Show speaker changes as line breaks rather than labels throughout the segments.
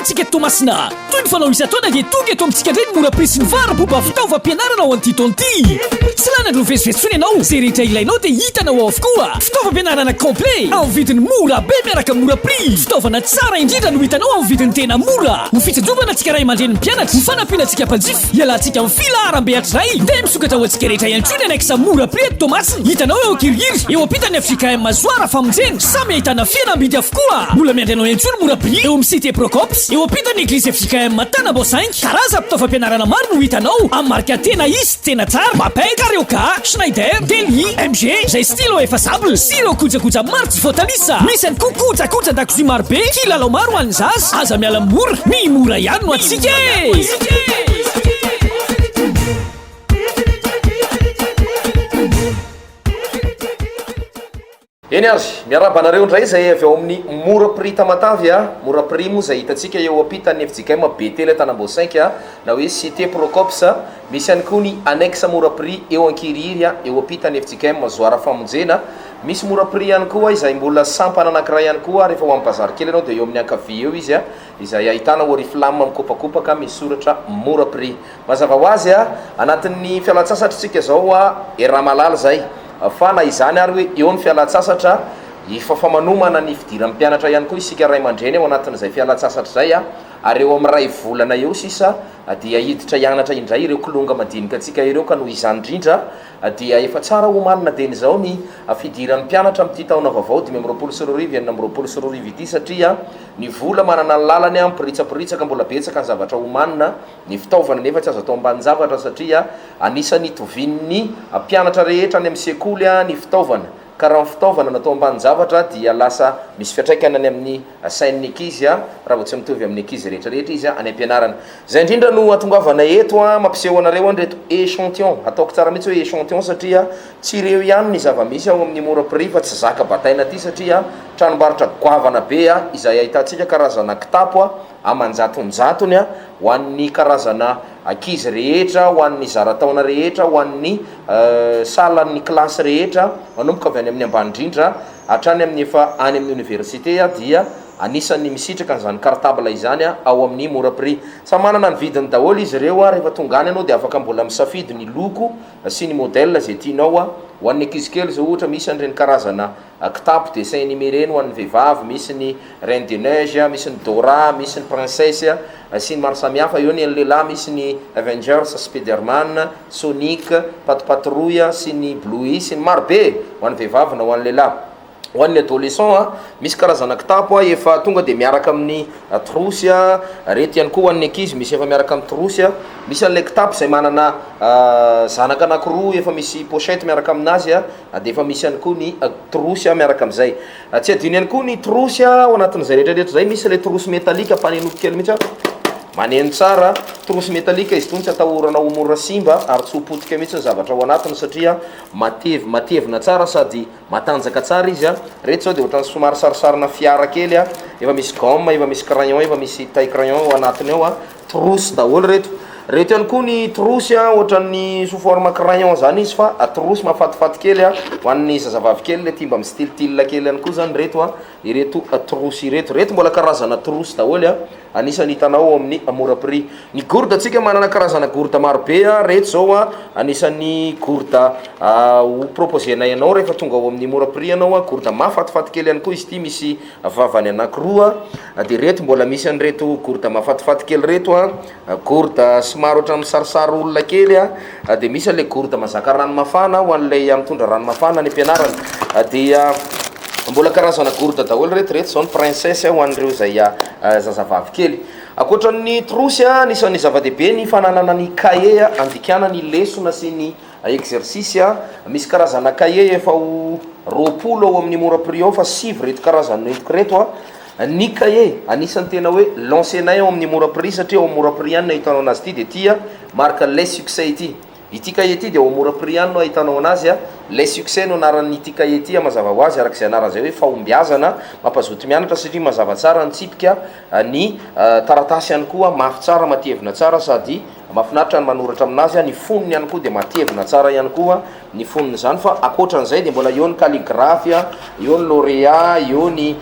antsika Tomasina toy ny fanao isan-taona dia tonga eto amintsika indray ny mora prisy ny vara-boba fitaovam-pianarana ao an'ity taon'ity tsy lanadro vezivezitsony ianao zay rehetra ilainao dia hitanao avokoa fitaovam-pianarana complet amin'ny vidiny mora be miaraka amin'ny mora prix fitaovana tsara indrindra no hitanao amin'ny vidiny tena mora ho fitsajovana antsika ray aman-dreny ny mpianatra ny fanampiana antsika mpanjifa ialantsika amin'ny filaharam-be hatray dia misokatra ho antsika rehetra ihany koa ny anakisa mora prix eto Tomasina hitanao eo akirihiry eo ampitany FJKM Mazoara famonjena samy ahitana fihenam-bidy avokoa mbola miandranao ihany koa ny mora prix eo amin'ny cité Procops eo ampitany église FJKM Matanambo 5 karaza fitaovam-pianarana maro no hitanao amin'ny marika tena izy tena tsara Mapei Carioca Schneider Deli MG zay stylo efa sable siro kojakoja maro tsy voatanisa misy any kokojakoja dakozia maro be kilalao maro ho an'ny zaza aza miala mora ny mora ihany no atsika
eny azy miarabanareo indray zay avy ao amin'ny mora prix Tamatavy mora prix moa zay hitantsika eo ampitany FJKM Betely Tanambo 5 na hoe cité Procops misy ihany koa ny annexe mora prix eo ankirihiry eo ampitany FJKM Mazoara famonjena misy mora prix ihany koa izay mbola sampana anankiray ihany koa rehefa ho amin'ny bazary kely ianao dia eo amin'ny ankavia eo izy izay ahitana oriflamme mikopakopaka misy soratra mora prix mazava ho azy anatin'ny fialan-tsasatra tsika zao Eramalala zay fa na izany ary hoe eo ny fialan-tsasatra ifafamanomana ny fidiran'ny mpianatra ihany koa isika ray aman-dreny ao anatin'izay fialan-tsasatra zay ary eo amin'ny ray volana eo sisa dia hiditra hianatra indray ireo kolonga madinika antsika ireo ka noho izany indrindra dia efa tsara homanina deny zao ny fidiran'ny mpianatra amin'ity taona vaovao 2024 ity satria ny vola manana ny lalany mipiritsapirisaka mbola betsaka ny zavatra homanina ny fitaovana nefa tsy azo atao ambany zavatra satria anisany tovin'ny mpianatra rehetra any amin'ny sekoly ny fitaovana ka raha ny fitaovana natao ambany zavatra dia lasa misy fiatraikana any amin'ny sain'ny ankizy raha vao tsy mitovy amin'ny ankizy rehetrarehetra izy any ampianarana zay indrindra no atongavana eto mampiseho anareo anreto échantillon ataoko tsara mihitsy hoe échantillon satria tsy ireo ihany ny zava-misy ao amin'ny mora prix fa tsy zaka bataina aty satria tranombarotra goavana be izay ahitantsika karazana kitapo amanjatonjatony ho an'ny karazana ankizy rehetra ho an'ny zarataona rehetra ho an'ny salan'ny klasy rehetra manomboka avy any amin'ny ambany indrindra hatrany amin'ny efa any amin'ny université dia anisany misitraka n'izany cartable izany ao amin'ny mora prix samy manana ny vidiny daholo izy ireo rehefa tonga any ianao dia afaka mbola misafidy ny loko sy ny modèle zay tianao ho an'ny ankizy kely zao ohatra misy an'ireny karazana kitapo dessin animé reny ho an'ny vehivavy misy ny Reine de Neige misy ny Dora misy ny princesse sy ny maro samihafa eo ny lehilahy misy ny Avengers Spiderman Sonic Patipatrouille sy ny Bluey sy ny maro be ho an'ny vehivavy na ho an'ny lehilahy ho an'ny adolescent misy karazana kitapo efa tonga dia miaraka amin'ny trousse reto ihany koa ho an'ny ankizy misy efa miaraka amin'ny trousse misy an'ilay kitapo izay manana zanaka anankiroa efa misy pochette miaraka aminazy dia efa misy ihany koa ny trousse miaraka amin'izay tsy adino ihany koa ny trousse ao anatin'izay rehetrarehetra zay misy ilay trousse métallique fanenoko kely mihitsy maneno tsara trousse métallique izy tony tsy atahorana ho mora simba ary tsy hopotika mihitsy ny zavatra ao anatiny satria matevina tsara sady matanjaka tsara izy reto zao dia ohatrany somary sarisarina fiara kely efa misy gomme efa misy crayon efa misy taille crayon ao anatiny ao trousse daholo reto ihany koa ny trousse ohatran'ny sous forme crayon zany izy fa trousse mahafatifaty kely ho an'ny zazavavy kely le timba amin'ny style kely ihany koa zany reto ireto trousse ireto mbola karazana trousse daholo anisany hitanao amin'ny mora prix ny gourde atsika manana karazana gourde maro be reto zao anisany gourde ho proposenay ianao rehefa tonga ao amin'ny mora prix ianao gourde mahafatifaty kely ihany koa izy ity misy vavany anankiroa dia reto mbola misy an'reto gourde mahafatifaty kely reto gourde somary ohatran'ny misarisary olona kely dia misy an'ilay gourde mazaka ranomafana ho an'ilay mitondra ranomafana ny ampianarana dia mbola karazana gourde daholo reto zao ny princesse ho an'ireo zay zazavavy kely akoatran'ny trousse nisan'ny zava-dehibe ny fananana ny cahier andikana ny lesona sy ny exercice misy karazana cahier efa ho roapolo ao amin'ny mora prix ao fa sivy reto karazana reto ny cahier anisany tena hoe lancenay ao amin'ny mora prix satria ao mora prix ihany no ahitanao anazy ity dia tia marque les succès ity cahier ity dia ao mora prix ihany no ahitanao anazy les succès no anaran'ity cahier ity mazava ho azy arak'izay anarany zay hoe fahombiazana mampazoto mianatra satria mazava tsara nitsipika ny taratasy ihany koa mafy tsara matevina tsara sady mahafinaritra ny manoratra aminazy ny fonony ihany koa dia matevina tsara ihany koa ny fonony zany fa akoatran'izay dia mbola eo ny calligraphe eo ny lauréat eo ny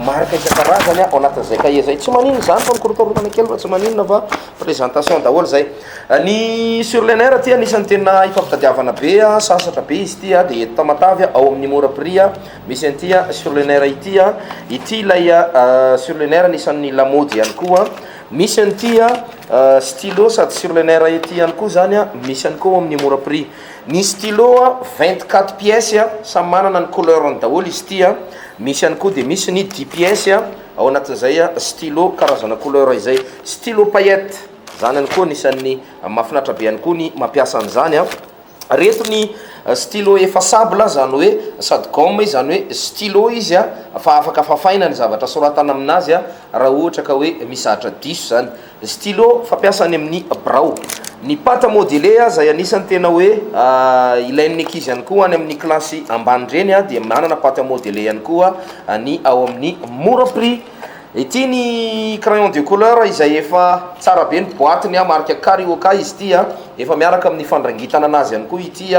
marika isan-karazany ao anatin'izay cahier zay tsy maninona zany fa mikorotaorotana kely fa tsy maninona fa présentation daholo zay ny surlenaire ty anisan'ny tena ifampitadiavana be sasatra be izy ty dia eto Tamatavy ao amin'ny mora prix misy an'ity surlenaire ity ilay surlenaire anisan'ny lamody ihany koa misy an'ity stylo sady surlenaire ity ihany koa zany misy ihany koa amin'ny mora prix ny stylo 24 pièces samy manana ny couleurny daholo izy ty misy ihany koa dia misy ny 10 pièces ao anatin'izay stylo karazana couleur izay stylo paillette zany ihany koa nisan'ny mahafinaritra be ihany koa ny mampiasa an'izany reto ny stylo effaçable zany hoe sady gomme izy zany hoe stylo izy fa afaka fafaina ny zavatra soratana aminazy raha ohatra ka hoe misahatra diso zany stylo fampiasany amin'ny brao ny pâte modelé zay anisany tena hoe ilain'ny ankizy ihany koa any amin'ny klasy ambany reny dia manana pâte modelé ihany koa ny ao amin'ny mora prix ity ny crayon de couleur izay efa tsara be ny boatiny marika Carioca izy ty efa miaraka amin'ny fandrangitana anazy ihany koa ity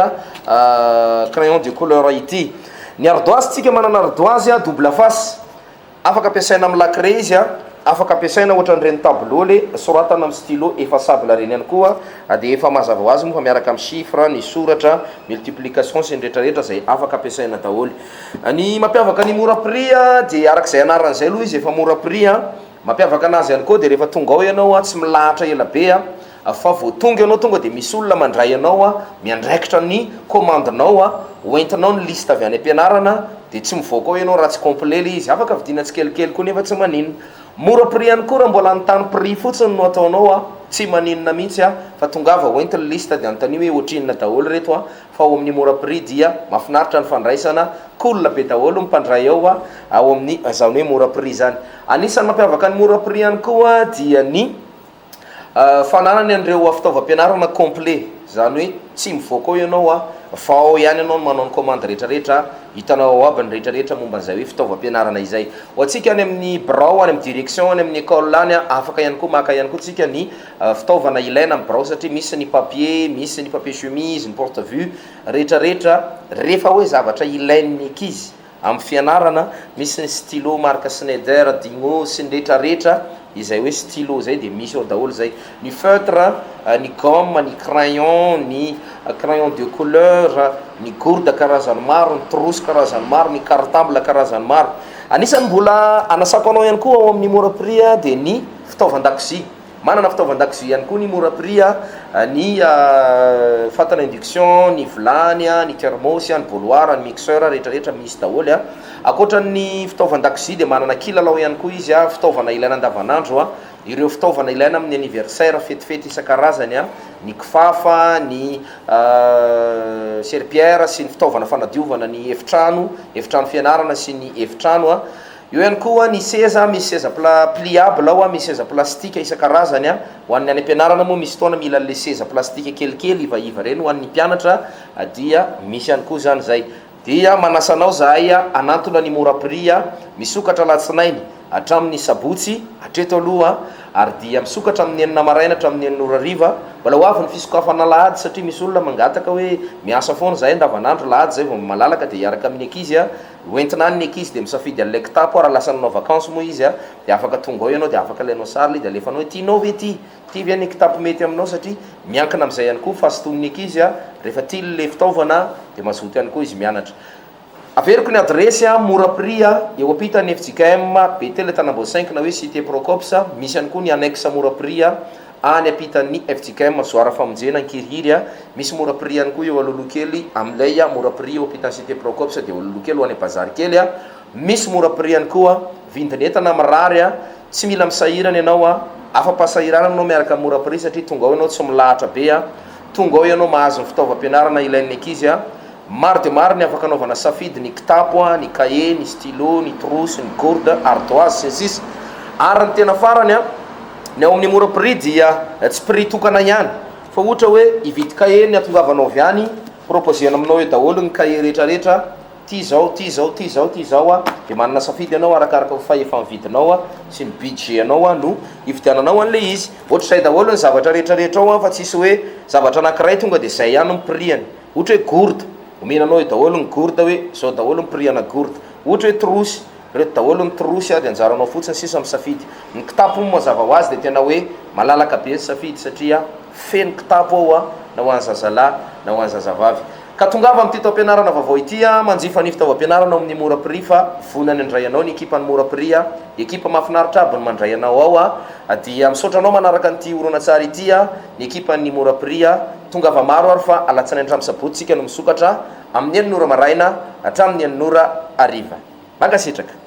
crayon de couleur ity ny ardoise tsika manana ardoise double face afaka ampiasaina amin'ny lacré izy afaka ampiasaina ohatran'ireny tableau le soratana amin'ny stylo effaçable reny ihany koa dia efa mazava ho azy moa fa miaraka amin'ny chiffre ny soratra multiplication sy ny rehetrarehetra zay afaka ampiasaina daholo ny mampiavaka ny mora prix dia arak'izay anaran'izay aloha izy efa mora prix mampiavaka anazy ihany koa dia rehefa tonga ao ianao tsy milahatra ela be fa vao tonga ianao tonga dia misy olona mandray anao miandraikitra ny commandinao hoentinao ny liste avy any am-pianarana dia tsy mivoaka ao ianao raha tsy complet le izy afaka vidina tsikelikely koa nefa tsy maninona mora prix ihany koa raha mbola nitany prix fotsiny no ataonao tsy maninona mihitsy fa tongava hoentiny liste dia anontany hoe ohatrinona daholo reto fa ao amin'ny mora prix dia mahafinaritra ny fandraisana cool be daholo mipandray ao ao amin'ny zany hoe mora prix zany anisan'ny mampiavaka ny mora prix ihany koa dia ny fananany an'ireo fitaovam-pianarana complet zany hoe tsy mivoaka ao ianao fa ao ihany ianao manao ny commande rehetrarehetra hitanao ao aby ny rehetrarehetra momba an'izay hoe fitaovam-pianarana izay ho antsika any amin'ny brao any amin'ny direction any amin'ny école any afaka ihany koa maka ihany koa tsika ny fitaovana ilaina amin'ny brao satria misy ny papier misy ny papier chemise ny porte vue rehetrarehetra rehefa hoe zavatra ilain'ny ankizy amin'ny fianarana misy ny stylo marque Schneider Dingo sy ny rehetrarehetra izay hoe stylo zay dia misy ao daholo zay ny feutre ny gomme ny crayon ny crayon de couleur ny gourde karazany maro ny trousse karazany maro ny cartable karazany maro anisany mbola anasako anao ihany koa ao amin'ny mora prix dia ny fitaovan-dakozia manana fitaovan-dakozia ihany koa ny mora prix ny fatana induction ny vilany ny thermos ny bouilloire ny mixeur rehetrarehetra misy daholo akoatran'ny fitaovan-dakozia dia manana kilalao ihany koa izy fitaovana ilaina andavanandro ireo fitaovana ilaina amin'ny anniversaire fetifety isan-karazany ny kifafa ny serpillère sy ny fitaovana fanadiovana ny efitrano fianarana sy ny efitrano eo ihany koa ny seza misy seza pliable ao misy seza plastika isan-karazany ho an'ny any am-pianarana moa misy fotoana mila le seza plastika kelikely ivaiva reny ho an'ny mpianatra dia misy ihany koa zany zay dia manasanao zahay anatona ny mora prix misokatra latsinainy hatramin'ny sabotsy hatreto aloha ary dia misokatra amin'ny enina maraina hatramin'ny enina riva mbola ho avy ny fisokafana lahady satria misy olona mangataka hoe miasa foana zahay andavanandro lahady zay vao malalaka dia hiaraka amin'ny ankizy hoentina ny ankizy dia misafidy an'ilay kitapo raha lasa nanao vacances moa izy dia afaka tonga ao ianao dia afaka alainao sary dia alefanao hoe tianao ve ty vy any kitapo mety aminao satria miankina amin'izay ihany koa fahasoton'ny ankizy rehefa ty le fitaovana dia mazoto ihany koa izy mianatra averiko ny adresse mora prix eo apita ny FJKM Betele Tanambo 5 na hoe cité Procops misy ihany koa ny annexe mora prix any apitan'ny FJKM Zoara Famonjena Ankiriry misy mora prix ihany koa eo Alolokely amilay mora prix eo apitan'ny cité Procops dia Alolokely ho any bazary kely misy mora prix ihany koa vindinetana mirary tsy mila misahirana ianao afa-pasahirana anao miaraka amin'ny mora prix satria tonga ao ianao tsy milahatra be tonga ao ianao mahazo ny fitaovam-pianarana ilain'ny ankizy maro dia maro ny afaka anaovana safidy ny kitapo ny cahier ny stylo ny trousse ny gourde ardoise sy ny sisa ary ny tena farany ny ao amin'ny mora prix dia tsy prix tokana ihany fa ohatra hoe ividy cahier ny atongavanao avy any proposéna aminao hoe daholo ny cahier rehetrarehetra ty zao de manana safidy anao arakaraka fahefa mividinao a sy ny budget anao a no ividiananao an'le izy ohatra zay daholo ny zavatra rehetrarehetra ao a fa tsisy hoe zavatra anankiray tonga de zay ihany nypriany ohatra hoe gourde omenanao daholo ny gourde hoe zao daholo ny priana gourde ohatra hoe trosy reto daholo ny trosy a de anjaranao fotsiny sisa misafidy ny kitapo mazava ho azy de tena hoe malalaka be safidy satria feno kitapo ao a na ho any zazalahy na ho any zazavavy ka tongava am'ty taom-pianarana vaovao ity a manjifa ny fitaovam-pianarana amin'ny mora prix fa vonany andray anao ny ekipa ny mora prix a ekipa mahafinaritra aby ny mandray anao ao a dia misaotra anao manaraka nyity oronatsara ity a ny ekipa ny mora prix a tongava maro ary fa alatsany andramy sabotsika no misokatra amin'ny aninora maraina hatramin'ny aninora ariva mankasitraka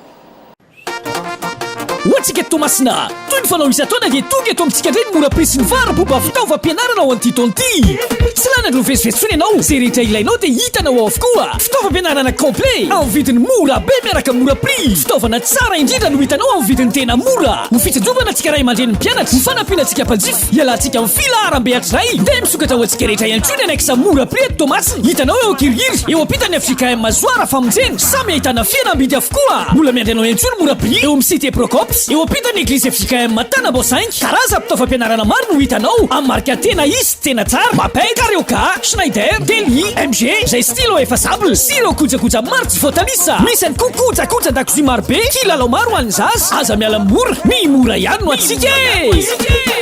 ohatsika tomasina toy ny fanao isa-taona dia tonga eto amintsika indray ny mora prix sy ny vara-boba fitaovam-pianarana ao an'ity taonty tsy lana ndro vezivezitsony ianao zay rehetra ilainao dia hitanao avokoa fitaovam-pianarana complet amin'ny vidiny mora be miaraka mora prix fitaovana tsara indrindra no hitanao amin'ny vidiny tena mora ho fitsinjovana antsika ray aman-dreny mpianatra ny fanampiana antsika mpanjifa ialantsika amin'ny fila arambe atr'izay dia misokatra ho antsika rehetra ihany koa ny anakisa mora prix eto tomasina hitanao eo akirihiry eo ampitany FJKM mazoara famonjeny samy ahitana fihenam-bidy avokoa mbola miandranao ihany koa ny mora prix eo amin'ny cité Procops eo ampitany église FJKM Tanambo 5 karaza fitaovam-pianarana maro no hitanao amin'ny marika tena izy tena tsara Mapei Carioca Schneider Deli MG zay stylo efasable sy ireo kojakoja maro tsy voatanisa misy any koa kojakoja-dakozia maro be kilalao maro ho an'ny zaza aza miala mora ny mora ihany no atsika